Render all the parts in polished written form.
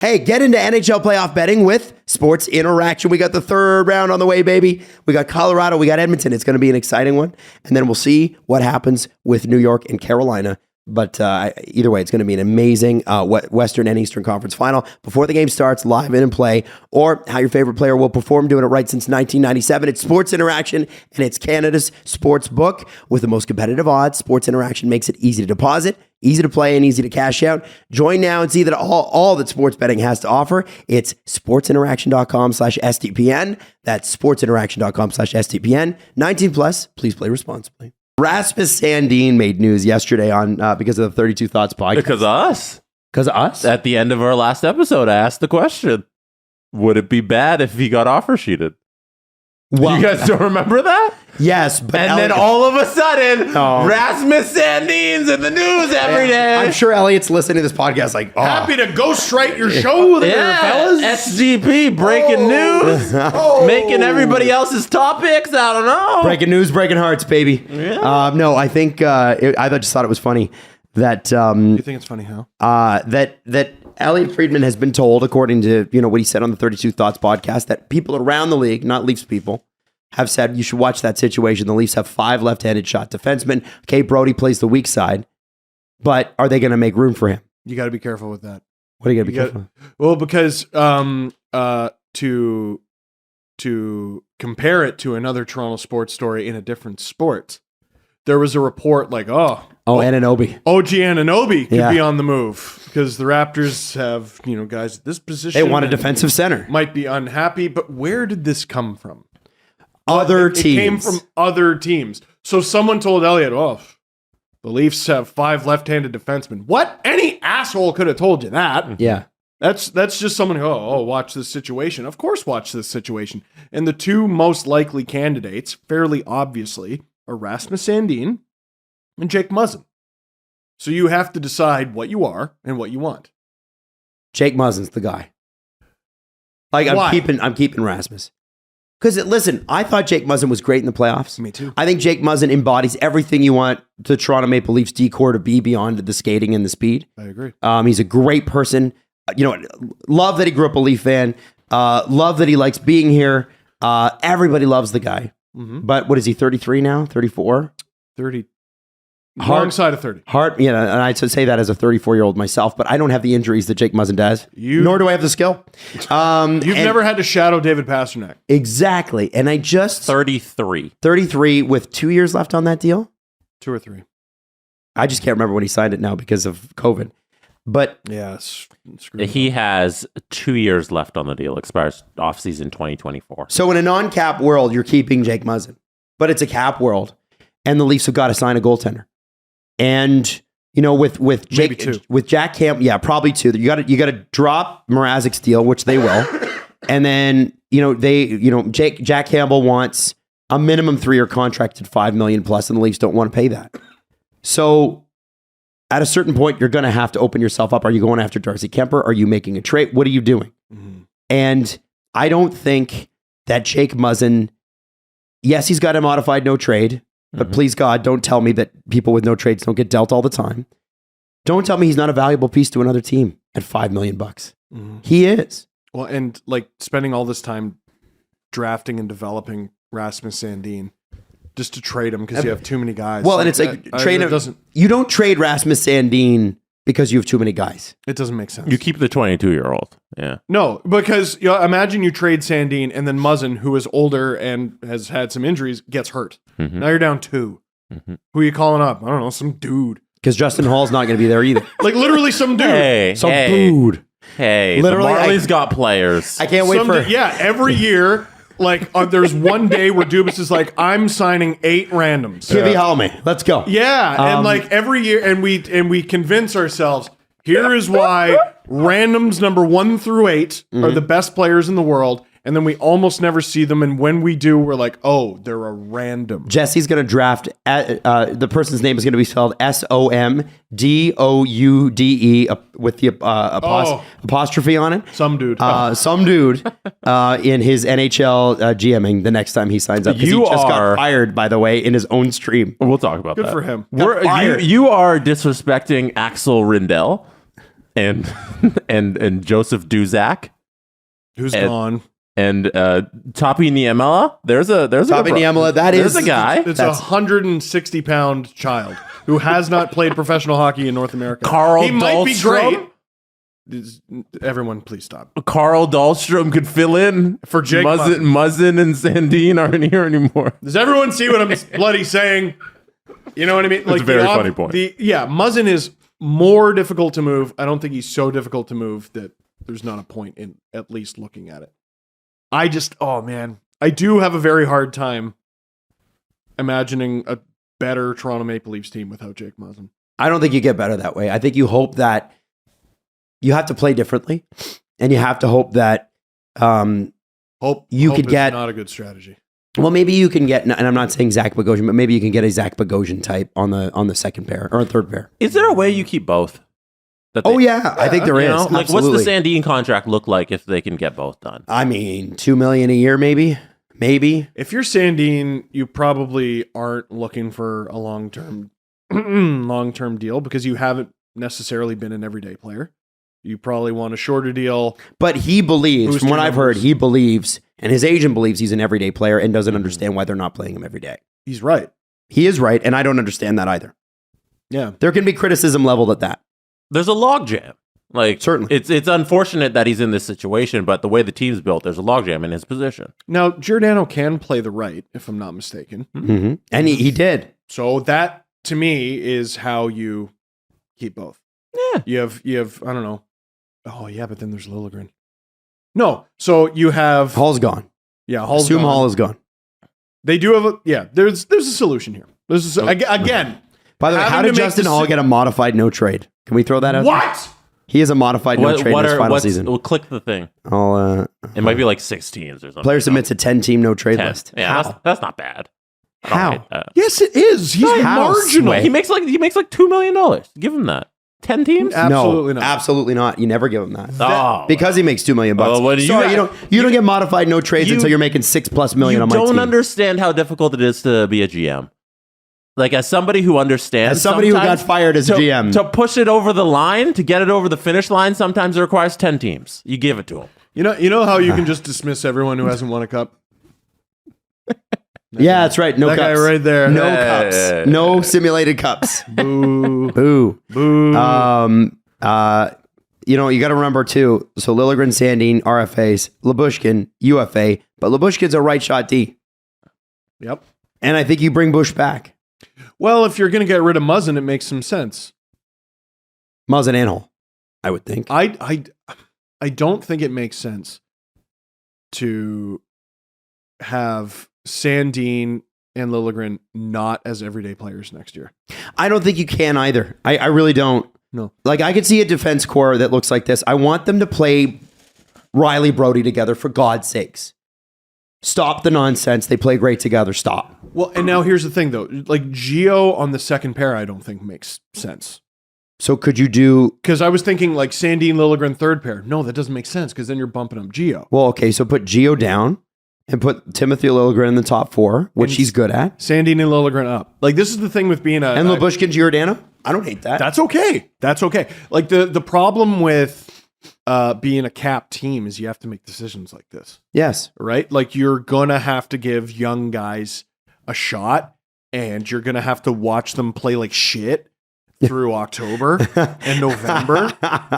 Hey, get into NHL playoff betting with Sports Interaction. We got the third round on the way, baby. We got Colorado, we got Edmonton. It's going to be an exciting one. And then we'll see what happens with New York and Carolina. But either way, it's going to be an amazing Western and Eastern Conference final before the game starts, live in and play, or how your favorite player will perform, doing it right since 1997. It's Sports Interaction, and it's Canada's sports book with the most competitive odds. Sports Interaction makes it easy to deposit, easy to play, and easy to cash out. Join now and see that all that sports betting has to offer. It's sportsinteraction.com/STPN. That's sportsinteraction.com/STPN. 19 plus. Please play responsibly. Rasmus Sandin made news yesterday on because of the 32 Thoughts podcast. Because of us. Because of us? At the end of our last episode, I asked the question, would it be bad if he got offer sheeted? Well, you guys don't remember that? Yes. But then all of a sudden, Rasmus Sandin's in the news every day. I'm sure Elliot's listening to this podcast like, happy to ghostwrite your show there, fellas. SDP, breaking news. Making everybody else's topics. I don't know. Breaking news, breaking hearts, baby. Yeah. No, I think, I just thought it was funny that... you think it's funny how? That Elliot Friedman has been told, according to what he said on the 32 Thoughts podcast, that people around the league, not Leafs people, have said you should watch that situation. The Leafs have 5 left-handed shot defensemen. Kate Brody plays the weak side, but are they going to make room for him? You got to be careful with that. What are you going to be careful? Well, because to compare it to another Toronto sports story in a different sport, there was a report like, Anunoby. OG Anunoby could be on the move because the Raptors have, guys at this position. They want a defensive center. Might be unhappy, but where did this come from? Other teams. It came from other teams. So someone told Elliot, the Leafs have 5 left-handed defensemen. What? Any asshole could have told you that. Yeah. That's just someone who, watch this situation. Of course, watch this situation. And the 2 most likely candidates, fairly obviously, are Rasmus Sandin and Jake Muzzin. So you have to decide what you are and what you want. Jake Muzzin's the guy. Like, I'm keeping Rasmus. Because, listen, I thought Jake Muzzin was great in the playoffs. Me too. I think Jake Muzzin embodies everything you want the Toronto Maple Leafs decor to be beyond the skating and the speed. I agree. He's a great person. Love that he grew up a Leaf fan. Love that he likes being here. Everybody loves the guy. Mm-hmm. But what is he, 33 now? 34? 30. Wrong side of 30. And I say that as a 34-year-old myself, but I don't have the injuries that Jake Muzzin does, nor do I have the skill. You've never had to shadow David Pastrnak. Exactly. And I just... 33 with 2 years left on that deal? 2 or 3. I just can't remember when he signed it now because of COVID. But... Yeah, he has 2 years left on the deal. Expires offseason 2024. So in a non-cap world, you're keeping Jake Muzzin. But it's a cap world. And the Leafs have got to sign a goaltender. And with Jake, maybe 2. with Jack Campbell, probably 2. You got to drop Mrazek's deal, which they will, and then Jack Campbell wants a minimum 3-year contract at $5 million plus, and the Leafs don't want to pay that. So at a certain point, you're going to have to open yourself up. Are you going after Darcy Kemper? Are you making a trade? What are you doing? Mm-hmm. And I don't think that Jake Muzzin. Yes, he's got a modified no trade. But please, God, don't tell me that people with no trades don't get dealt all the time. Don't tell me he's not a valuable piece to another team at $5 million. Mm-hmm. He is. Well, and spending all this time drafting and developing Rasmus Sandin just to trade him because you have too many guys. Well, and it's trade him. You don't trade Rasmus Sandin because you have too many guys. It doesn't make sense. You keep the 22-year-old. Yeah. No, because imagine you trade Sandin and then Muzzin, who is older and has had some injuries, gets hurt. Mm-hmm. Now you're down 2. Mm-hmm. Who are you calling up? I don't know, some dude. Because Justin Hall's not going to be there either. Literally some dude. Dude. Hey, literally, the Marlies got players. I can't wait for... every year... there's one day where Dubas is like, I'm signing 8 randoms. Kivi Halme, let's go. Yeah, and every year, and we convince ourselves, here is why randoms number 1 through 8 are the best players in the world, and then we almost never see them, and when we do, we're like, oh, they're a random. Jesse's going to draft, the person's name is going to be spelled Somdoude with the apostrophe on it. Some dude. Some dude in his NHL GMing the next time he signs up. He just got fired, by the way, in his own stream. We'll talk about Good that. for him. You are disrespecting Axel Rindell. and Joseph Duzak. Who's gone? And Tapi Niemela. There's Tapi Niemela, there's a guy. It's a 160-pound child who has not played professional hockey in North America. He might be Dahlstrom? great. Everyone, please stop. Carl Dahlstrom could fill in For Jake Muzzin and Sandin aren't here anymore. Does everyone see what I'm bloody saying? You know what I mean? It's a very funny point. Muzzin is more difficult to move. I don't think he's so difficult to move that there's not a point in at least looking at it. I do have a very hard time imagining a better Toronto Maple Leafs team without Jake Muzzin. I don't think you get better that way. I think you hope that you have to play differently, and you have to hope that Hope could get not a good strategy. Well, maybe you can get, and I'm not saying Zach Bogosian, but maybe you can get a Zach Bogosian type on the second pair or third pair. Is there a way you keep both? I think there is. Like, what's the Sandin contract look like if they can get both done? I mean, $2 million a year, maybe. If you're Sandin, you probably aren't looking for a long-term deal because you haven't necessarily been an everyday player. You probably want a shorter deal. But he believes, from what I've heard, he believes, and his agent believes he's an everyday player and doesn't understand why they're not playing him every day. He's right. He is right, and I don't understand that either. Yeah. There can be criticism leveled at that. There's a logjam. Like, certainly, it's unfortunate that he's in this situation, but the way the team's built, there's a logjam in his position. Now, Giordano can play the right, if I'm not mistaken. Mm-hmm. And he did. So that, to me, is how you keep both. Yeah. You have I don't know. Oh, yeah, but then there's Liljegren. No, so you have... Hall's gone. Yeah, Hall's Assume gone. Hall is gone. They do have there's a solution here. Again... By the way, how did Justin Hall get a modified no trade? Can we throw that out? What? He is a modified no trade in his final season. We'll click the thing. It might be like 6 teams or something. Player submits a 10-team no trade list. Yeah, that's not bad. How? Yes, it is. He's marginal. He makes like $2 million. Give him that. 10 teams? Absolutely not. Absolutely not. You never give him that. Oh, because he makes $2 million. Sorry, you don't get modified no trades until you're making $6+ million on my team. You don't understand how difficult it is to be a GM. Like, as somebody who understands, as somebody who got fired as a GM, to push it over the line, to get it over the finish line, sometimes it requires 10 teams. You give it to him. You know how you can just dismiss everyone who hasn't won a cup? Yeah, that's right. No that cups. Guy right there. No cups. No simulated cups. Boo. Boo. Boo. You got to remember too. So Liljegren, Sandin, RFAs, Lyubushkin, UFA, but Lyubushkin's a right shot D. Yep. And I think you bring Bush back. Well, if you're going to get rid of Muzzin, it makes some sense. Muzzin and Hall, I would think. I don't think it makes sense to have Sandin and Liljegren not as everyday players next year. I don't think you can either. I really don't. No. Like, I could see a defense core that looks like this. I want them to play Riley Brody together, for God's sakes. Stop the nonsense. They play great together. Stop. Well, and now here's the thing, though. Like, Gio on the second pair, I don't think makes sense. So could you do... Because I was thinking, like, Sandin, Liljegren, third pair. No, that doesn't make sense, because then you're bumping up Gio. Well, okay, so put Gio down and put Timothy Liljegren in the top 4, which he's good at. Sandin and Liljegren up. Like, this is the thing with being a... And Lyubushkin, Giordano? I don't hate that. That's okay. That's okay. Like, the problem with being a cap team is you have to make decisions like this. Yes. Right? Like, you're going to have to give young guys a shot, and you're going to have to watch them play like shit through October and November.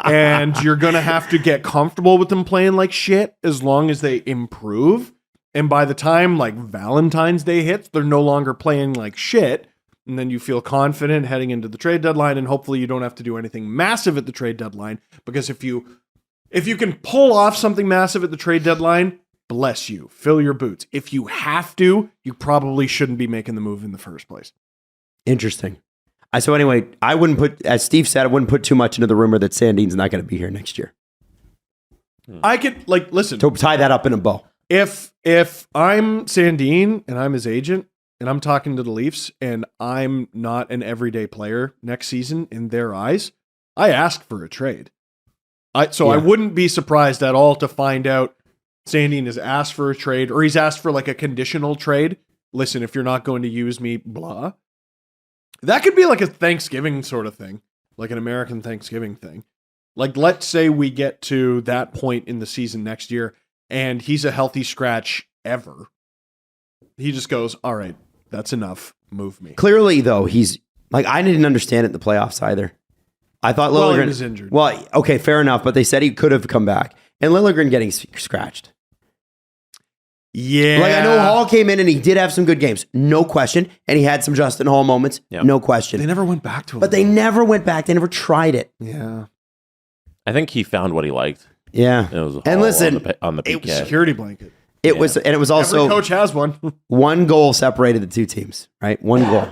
And you're going to have to get comfortable with them playing like shit as long as they improve. And by the time, like, Valentine's Day hits, they're no longer playing like shit. And then you feel confident heading into the trade deadline, and hopefully you don't have to do anything massive at the trade deadline, because if you can pull off something massive at the trade deadline, bless you, fill your boots. If you have to, you probably shouldn't be making the move in the first place. Interesting. So anyway, I wouldn't put, as Steve said, I wouldn't put too much into the rumor that Sandin's not going to be here next year. I could, like, listen. To tie that up in a bow. If I'm Sandin and I'm his agent, and I'm talking to the Leafs, and I'm not an everyday player next season in their eyes, I asked for a trade. I wouldn't be surprised at all to find out Sandin has asked for a trade, or he's asked for like a conditional trade. Listen, if you're not going to use me, blah. That could be like a Thanksgiving sort of thing, like an American Thanksgiving thing. Like, let's say we get to that point in the season next year and he's a healthy scratch ever. He just goes, all right, that's enough. Move me. Clearly, though, he's like, I didn't understand it in the playoffs either. I thought Liljegren he was injured. Well, okay, fair enough, but they said he could have come back. And Liljegren getting scratched. Yeah. Like, I know Hall came in and he did have some good games, no question. And he had some Justin Hall moments, no question. They never went back to him. But they never went back. They never tried it. Yeah. I think he found what he liked. Yeah. It was and listen, on the it PK. was security blanket. It was, and it was also Every coach has one. one goal separated the two teams, right? One goal.